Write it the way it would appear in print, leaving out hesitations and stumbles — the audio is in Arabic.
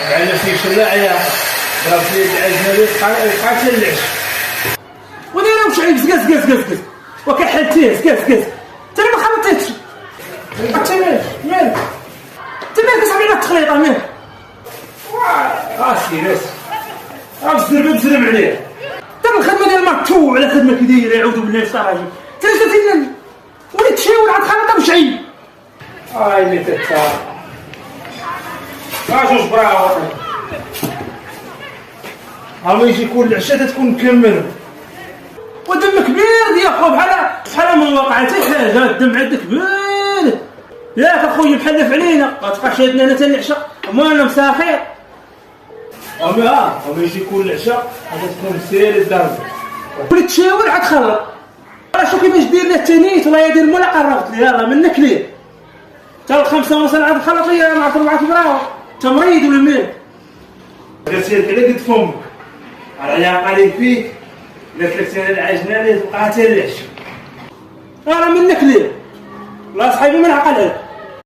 بعد فيك شلاعية ضرب في العجنة بقى تلعش ودينا مش عيب زقز وكحلتيه زقز ترى ما خلطتش انت مالك صاحبي على التخليطه مالك راسي بزرب عليه ترى الخدمه ديال ما تو على خدمه كي دايره يعوذ بالله الصراحه ترى فينا وليت تشاور عاد خلطه مش عيب اللي تتا جوج براو هما يجي كل عشاء تكون مكمل ودم كبير ديال خو بحال ما وقعتي حاجه الدم عندك كبير ياك اخويا محلف علينا ما تبقاش شادنا انا تاني العشاء انا مساخير هما يجي كل عشاء هذا تكون سير الدرب وليت تشاور عاد خلط راه شو كيفاش دير لها التانيت ولا يدير مولا قربت لي يلاه منك ليه تا الخمسه ونص عاد خلط لي مع 4 براو تمريض ولا مين هذا سيرك على قد فمك راه قالي فيك قالت لك سير العجنه اللي تبقى حتى العشاء راه منك ليه لا صاحبي ما نعقلها